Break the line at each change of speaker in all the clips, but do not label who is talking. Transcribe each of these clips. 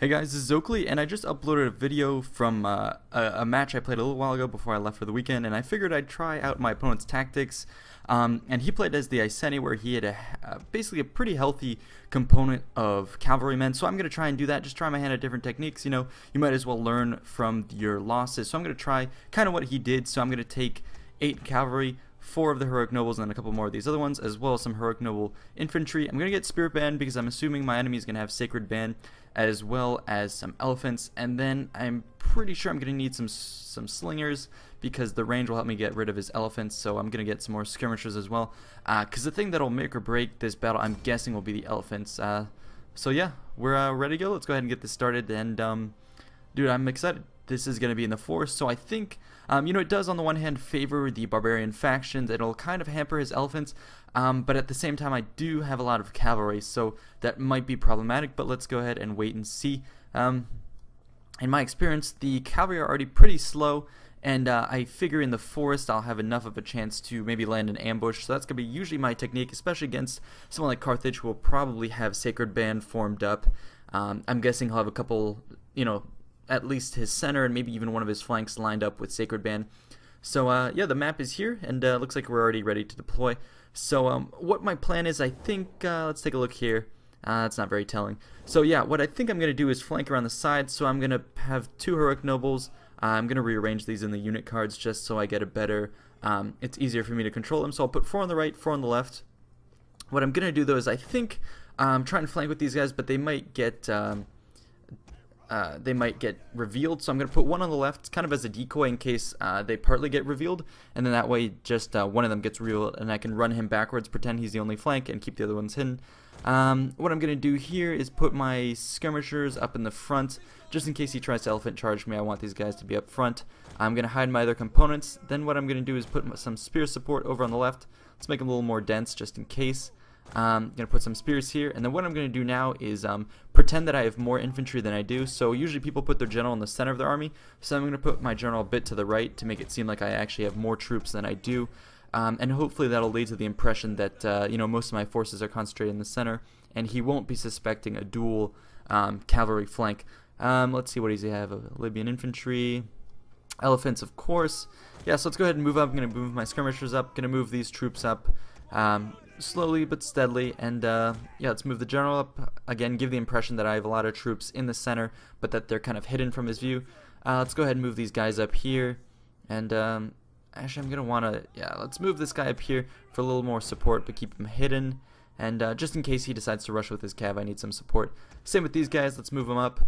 Hey guys, this is Oakley, and I just uploaded a video from a match I played a little while ago before I left for the weekend, and I figured I'd try out my opponent's tactics. And he played as the Iceni, where he had basically a pretty healthy component of cavalrymen, so I'm going to try and do that, just try my hand at different techniques. You know, you might as well learn from your losses, so I'm going to try kind of what he did. So I'm going to take 8 cavalry, 4 of the heroic nobles, and then a couple more of these other ones, as well as some heroic noble infantry. I'm going to get spirit band because I'm assuming my enemy is going to have sacred band, as well as some elephants, and then I'm pretty sure I'm going to need some slingers because the range will help me get rid of his elephants. So I'm going to get some more skirmishers as well, because the thing that'll make or break this battle, I'm guessing, will be the elephants. So yeah, we're ready to go. Let's go ahead and get this started. And dude, I'm excited. This is going to be in the forest, so I think, you know, it does on the one hand favor the barbarian factions. It'll kind of hamper his elephants, but at the same time I do have a lot of cavalry, so that might be problematic, but let's go ahead and wait and see. In my experience, the cavalry are already pretty slow, and I figure in the forest I'll have enough of a chance to maybe land an ambush, so that's going to be usually my technique, especially against someone like Carthage, who will probably have sacred band formed up. I'm guessing he'll have a couple, you know, at least his center and maybe even one of his flanks lined up with sacred band. So yeah, the map is here, and looks like we're already ready to deploy. So what my plan is, I think, let's take a look here. That's not very telling. So yeah, what I think I'm going to do is flank around the side. So I'm going to have 2 heroic nobles. I'm going to rearrange these in the unit cards just so I get a better, it's easier for me to control them. So I'll put 4 on the right, 4 on the left. What I'm going to do though is I think I'm trying to flank with these guys, but they might get revealed, so I'm going to put 1 on the left kind of as a decoy in case they partly get revealed, and then that way just one of them gets revealed and I can run him backwards, pretend he's the only flank, and keep the other ones hidden. What I'm going to do here is put my skirmishers up in the front just in case he tries to elephant charge me. I want these guys to be up front. I'm going to hide my other components. Then what I'm going to do is put some spear support over on the left. Let's make them a little more dense just in case. I'm going to put some spears here, and then what I'm going to do now is pretend that I have more infantry than I do. So usually people put their general in the center of their army, so I'm going to put my general a bit to the right to make it seem like I actually have more troops than I do, and hopefully that'll lead to the impression that you know, most of my forces are concentrated in the center, and he won't be suspecting a dual cavalry flank. Let's see, what does he have? Libyan infantry, elephants, of course. Yeah, so let's go ahead and move up. I'm going to move my skirmishers up, going to move these troops up slowly but steadily, and yeah, let's move the general up. Again, give the impression that I have a lot of troops in the center, but that they're kind of hidden from his view. Let's go ahead and move these guys up here, and actually I'm gonna want to, yeah, let's move this guy up here for a little more support, but keep him hidden, and just in case he decides to rush with his cav, I need some support. Same with these guys, let's move them up.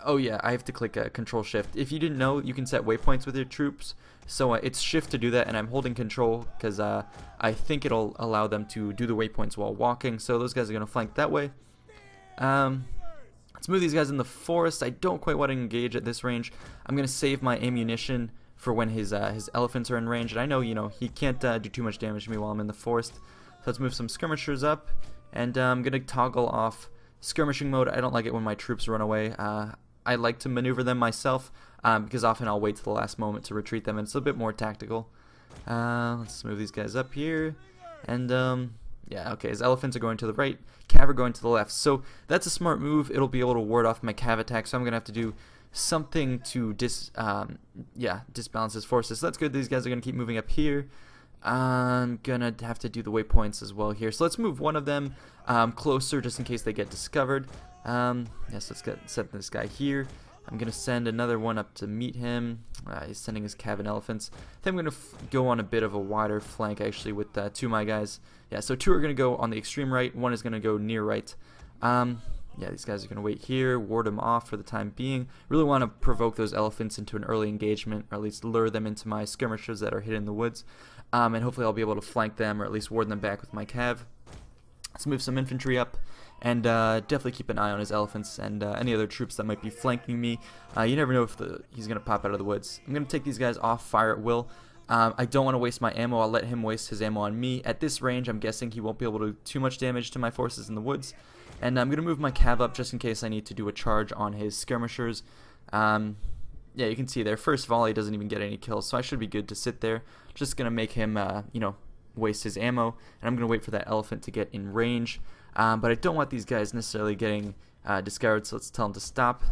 Oh yeah, I have to click Control Shift. If you didn't know, you can set waypoints with your troops. So it's Shift to do that, and I'm holding Control because I think it'll allow them to do the waypoints while walking. So those guys are going to flank that way. Let's move these guys in the forest. I don't quite want to engage at this range. I'm going to save my ammunition for when his elephants are in range. And I know, you know, he can't do too much damage to me while I'm in the forest. So let's move some skirmishers up, and I'm going to toggle off skirmishing mode. I don't like it when my troops run away. I like to maneuver them myself because often I'll wait to the last moment to retreat them, and it's a bit more tactical. Let's move these guys up here, and yeah, okay, his elephants are going to the right, cav are going to the left, so that's a smart move. It'll be able to ward off my cav attack, so I'm gonna have to do something to disbalance his forces. So that's good. These guys are gonna keep moving up here. I'm gonna have to do the waypoints as well here, so let's move one of them closer just in case they get discovered. Yes, let's set this guy here. I'm gonna send another one up to meet him. He's sending his cav and elephants. Then I'm gonna go on a bit of a wider flank actually with 2 of my guys. Yeah, so 2 are gonna go on the extreme right, 1 is gonna go near right. Yeah, these guys are gonna wait here, ward them off for the time being. Really want to provoke those elephants into an early engagement, or at least lure them into my skirmishers that are hidden in the woods. And hopefully I'll be able to flank them, or at least ward them back with my cav. Let's move some infantry up, and definitely keep an eye on his elephants and any other troops that might be flanking me. You never know if he's going to pop out of the woods. I'm going to take these guys off fire at will. I don't want to waste my ammo. I'll let him waste his ammo on me. At this range, I'm guessing he won't be able to do too much damage to my forces in the woods. And I'm going to move my cav up just in case I need to do a charge on his skirmishers. Yeah, you can see their first volley doesn't even get any kills, so I should be good to sit there. Just going to make him, you know, waste his ammo, and I'm going to wait for that elephant to get in range. But I don't want these guys necessarily getting discard, so let's tell him to stop.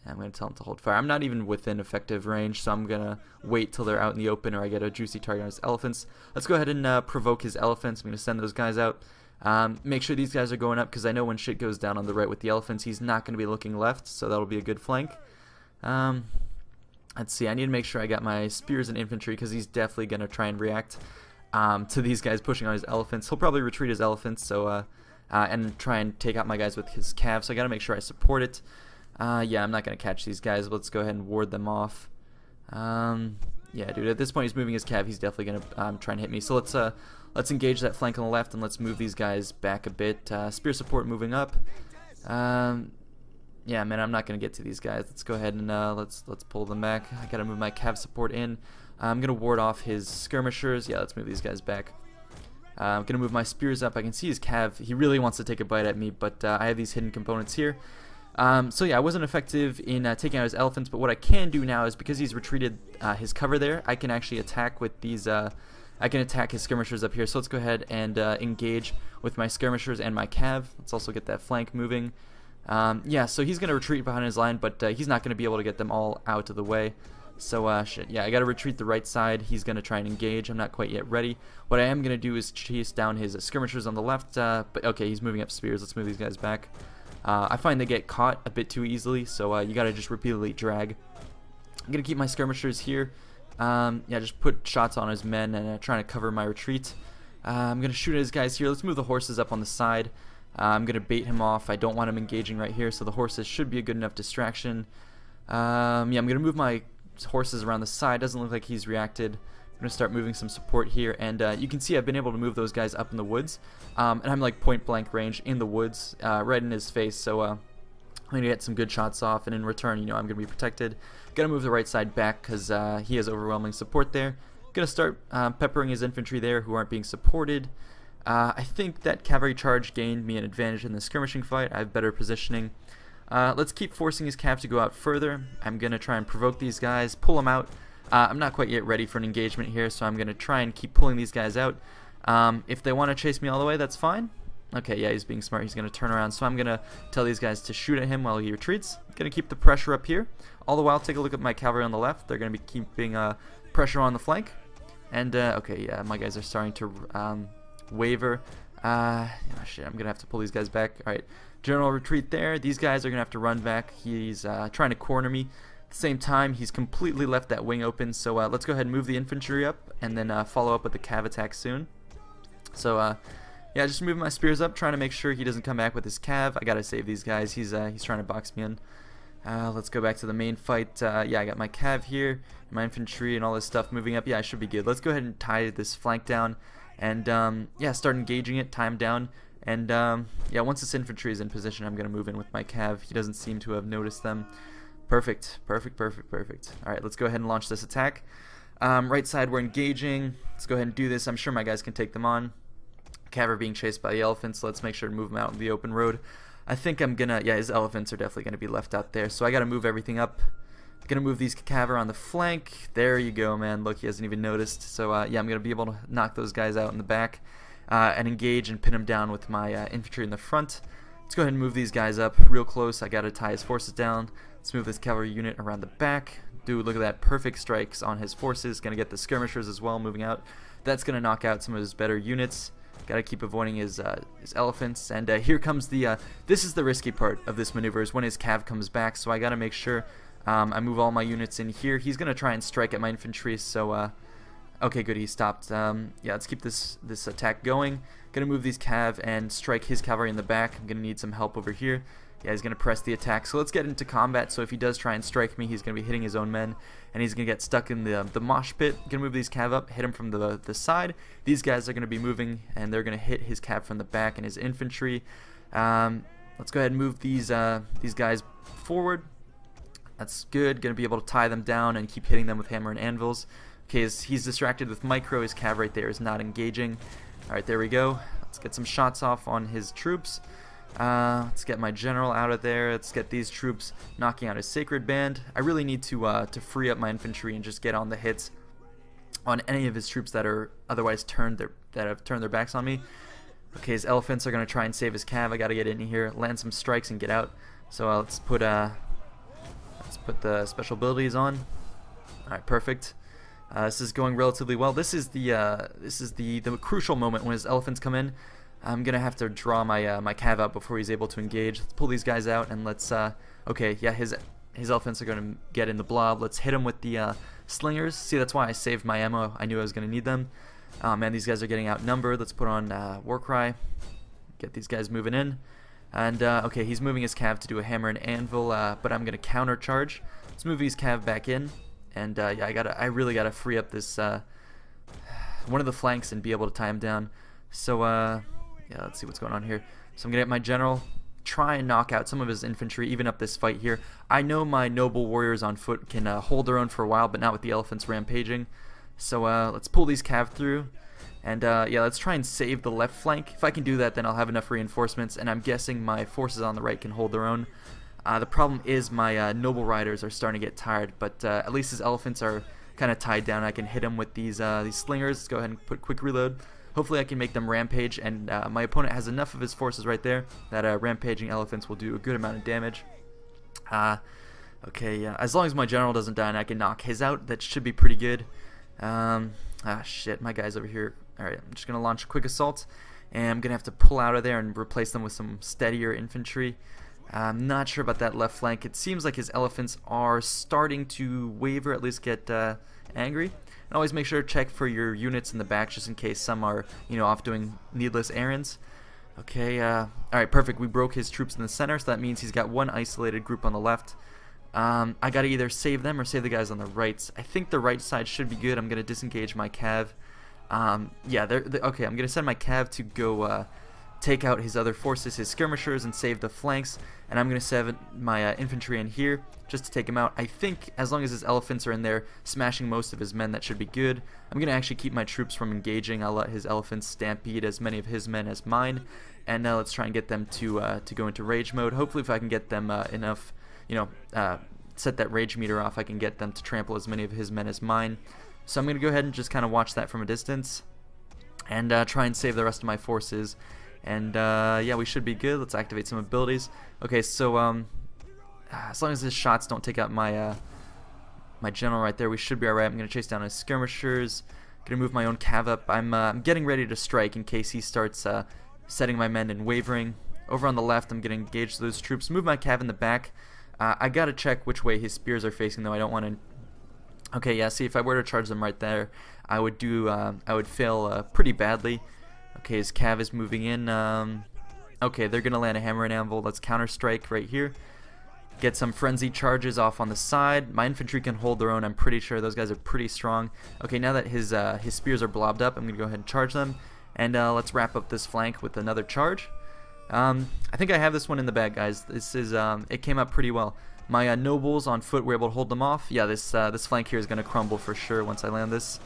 I'm going to tell him to hold fire. I'm not even within effective range, so I'm going to wait till they're out in the open or I get a juicy target on his elephants. Let's go ahead and provoke his elephants. I'm going to send those guys out. Make sure these guys are going up, because I know when shit goes down on the right with the elephants, he's not going to be looking left, so that'll be a good flank. Let's see, I need to make sure I got my spears and infantry, because he's definitely going to try and react to these guys pushing on his elephants. He'll probably retreat his elephants, so and try and take out my guys with his cav, so I got to make sure I support it. Yeah, I'm not going to catch these guys. Let's go ahead and ward them off. Yeah, dude, at this point he's moving his cav. He's definitely going to try and hit me. So let's engage that flank on the left, and let's move these guys back a bit. Spear support moving up. Yeah, man, I'm not going to get to these guys. Let's go ahead and let's pull them back. I got to move my cav support in. I'm going to ward off his skirmishers. Yeah, let's move these guys back. I'm going to move my spears up. I can see his cav. He really wants to take a bite at me, but I have these hidden components here. So yeah, I wasn't effective in taking out his elephants, but what I can do now is, because he's retreated his cover there, I can actually attack with these, I can attack his skirmishers up here. So let's go ahead and engage with my skirmishers and my cav. Let's also get that flank moving. Yeah, so he's going to retreat behind his line, but he's not going to be able to get them all out of the way. So, shit, yeah, I got to retreat the right side. He's going to try and engage. I'm not quite yet ready. What I am going to do is chase down his skirmishers on the left, but okay, he's moving up spears. Let's move these guys back. I find they get caught a bit too easily, so you got to just repeatedly drag. I'm going to keep my skirmishers here. Yeah, just put shots on his men and trying to cover my retreat. I'm going to shoot at his guys here. Let's move the horses up on the side. I'm going to bait him off. I don't want him engaging right here, so the horses should be a good enough distraction. Yeah, I'm going to move my horses around the side. Doesn't look like he's reacted. I'm going to start moving some support here, and you can see I've been able to move those guys up in the woods, and I'm like point blank range in the woods, right in his face, so I'm going to get some good shots off, and in return, you know, I'm going to be protected. Got to move the right side back because he has overwhelming support there. Going to start peppering his infantry there who aren't being supported. I think that cavalry charge gained me an advantage in the skirmishing fight. I have better positioning. Let's keep forcing his cav to go out further. I'm going to try and provoke these guys, pull them out. I'm not quite yet ready for an engagement here, so I'm going to try and keep pulling these guys out. If they want to chase me all the way, that's fine. Okay, yeah, he's being smart. He's going to turn around, so I'm going to tell these guys to shoot at him while he retreats. Going to keep the pressure up here. All the while, take a look at my cavalry on the left. They're going to be keeping pressure on the flank. And, okay, yeah, my guys are starting to waver. Oh, shit, I'm going to have to pull these guys back. All right, general retreat there. These guys are going to have to run back. He's trying to corner me. At the same time, he's completely left that wing open, so let's go ahead and move the infantry up and then follow up with the cav attack soon. So, yeah, just moving my spears up, trying to make sure he doesn't come back with his cav. I gotta save these guys. He's trying to box me in. Let's go back to the main fight. Yeah, I got my cav here, my infantry, and all this stuff moving up. Yeah, I should be good. Let's go ahead and tie this flank down and, yeah, start engaging it, tie him down. And, yeah, once this infantry is in position, I'm gonna move in with my cav. He doesn't seem to have noticed them. Perfect, perfect, perfect, perfect. Alright, let's go ahead and launch this attack. Right side, we're engaging. Let's go ahead and do this. I'm sure my guys can take them on. Cav are being chased by the elephants, so let's make sure to move them out in the open road. I think I'm gonna, yeah, his elephants are definitely gonna be left out there, so I gotta move everything up. Gonna move these cav on the flank. There you go, man. Look, he hasn't even noticed. So, yeah, I'm gonna be able to knock those guys out in the back and engage and pin them down with my infantry in the front. Let's go ahead and move these guys up real close. I gotta tie his forces down. Let's move this cavalry unit around the back. Dude, look at that. Perfect strikes on his forces. Gonna get the skirmishers as well moving out. That's gonna knock out some of his better units. Gotta keep avoiding his elephants. And here comes the, this is the risky part of this maneuver, is when his cav comes back. So I gotta make sure I move all my units in here. He's gonna try and strike at my infantry. So, okay, good, he stopped. Yeah, let's keep this attack going. Gonna move these cav and strike his cavalry in the back. I'm gonna need some help over here. Yeah, he's going to press the attack. So let's get into combat. So if he does try and strike me, he's going to be hitting his own men. And he's going to get stuck in the mosh pit. Going to move these cav up, hit him from the side. These guys are going to be moving, and they're going to hit his cav from the back and his infantry. Let's go ahead and move these guys forward. That's good. Going to be able to tie them down and keep hitting them with hammer and anvils. Okay, he's distracted with micro. His cav right there is not engaging. Alright, there we go. Let's get some shots off on his troops. Let's get my general out of there. Let's get these troops knocking out his sacred band. I really need to free up my infantry and just get on the hits on any of his troops that are otherwise that have turned their backs on me. Okay, his elephants are gonna try and save his cav. I gotta get in here, land some strikes, and get out. So let's put the special abilities on. All right, perfect. This is going relatively well. This is the crucial moment when his elephants come in. I'm gonna have to draw my my cav out before he's able to engage. Let's pull these guys out and let's. Okay, yeah, his elephants are gonna get in the blob. Let's hit him with the slingers. See, that's why I saved my ammo. I knew I was gonna need them. Man, these guys are getting outnumbered. Let's put on war cry. Get these guys moving in. And okay, he's moving his cav to do a hammer and anvil, but I'm gonna counter charge. Let's move his cav back in. And yeah, I really gotta free up this one of the flanks and be able to tie him down. So yeah, let's see what's going on here. So I'm gonna get my general, try and knock out some of his infantry, even up this fight here. I know my noble warriors on foot can hold their own for a while, but not with the elephants rampaging. So let's pull these cav through, and yeah, let's try and save the left flank. If I can do that, then I'll have enough reinforcements, and I'm guessing my forces on the right can hold their own. The problem is my noble riders are starting to get tired, but at least his elephants are kind of tied down. I can hit him with these slingers. Let's go ahead and put quick reload. Hopefully I can make them rampage, and my opponent has enough of his forces right there that rampaging elephants will do a good amount of damage. Okay, yeah, as long as my general doesn't die and I can knock his out, that should be pretty good. Shit, my guy's over here. Alright, I'm just going to launch a quick assault, and I'm going to have to pull out of there and replace them with some steadier infantry. I'm not sure about that left flank. It seems like his elephants are starting to waver, at least get angry. And always make sure to check for your units in the back, just in case some are, you know, off doing needless errands. Okay, alright, perfect. We broke his troops in the center, so that means he's got one isolated group on the left. I gotta either save them or save the guys on the right. I think the right side should be good. I'm gonna disengage my cav. Yeah, okay, I'm gonna send my cav to go take out his other forces, his skirmishers, and save the flanks. And I'm gonna send my infantry in here just to take him out. I think as long as his elephants are in there smashing most of his men, that should be good. I'm gonna actually keep my troops from engaging. I'll let his elephants stampede as many of his men as mine, and let's try and get them to go into rage mode. Hopefully, if I can get them enough, you know, set that rage meter off, I can get them to trample as many of his men as mine. So I'm gonna go ahead and just kind of watch that from a distance, and try and save the rest of my forces. And yeah, we should be good. Let's activate some abilities. Okay, so as long as his shots don't take out my my general right there, we should be alright. I'm gonna chase down his skirmishers. Gonna move my own cav up. I'm getting ready to strike in case he starts setting my men and wavering. Over on the left, I'm gonna engage those troops. Move my cav in the back. I gotta check which way his spears are facing, though. I don't want to. Okay, yeah. See, if I were to charge them right there, I would fail pretty badly. Okay, his cav is moving in. Okay, they're gonna land a hammer and anvil. Let's counter strike right here. Get some frenzied charges off on the side. My infantry can hold their own. I'm pretty sure those guys are pretty strong. Okay, now that his spears are blobbed up, I'm gonna go ahead and charge them. And let's wrap up this flank with another charge. I think I have this one in the bag, guys. This is it came out pretty well. My nobles on foot were able to hold them off. Yeah, this flank here is gonna crumble for sure once I land this.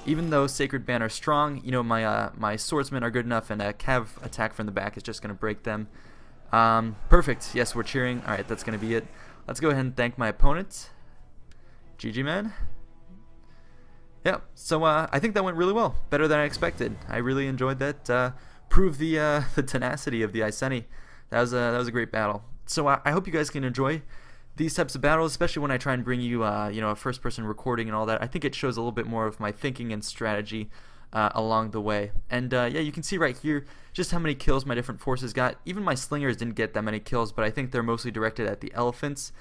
Even though Sacred Band are strong, you know, my swordsmen are good enough, and a cav attack from the back is just gonna break them. Perfect. Yes, we're cheering. All right, that's gonna be it. Let's go ahead and thank my opponent. GG, man. Yeah. So I think that went really well. Better than I expected. I really enjoyed that. Proved the tenacity of the Iceni. That was a great battle. So I hope you guys can enjoy these types of battles, especially when I try and bring you you know, a first-person recording and all that. I think it shows a little bit more of my thinking and strategy along the way. And yeah, you can see right here just how many kills my different forces got. Even my slingers didn't get that many kills, but I think they're mostly directed at the elephants.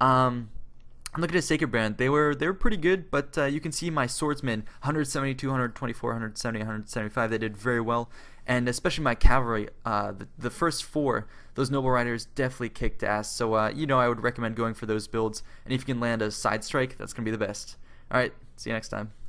Look at his Sacred Band. They were pretty good, but you can see my swordsmen, 172, 124, 170, 175. They did very well, and especially my cavalry. The first four, those noble riders definitely kicked ass. So you know, I would recommend going for those builds. And if you can land a side strike, that's gonna be the best. All right, see you next time.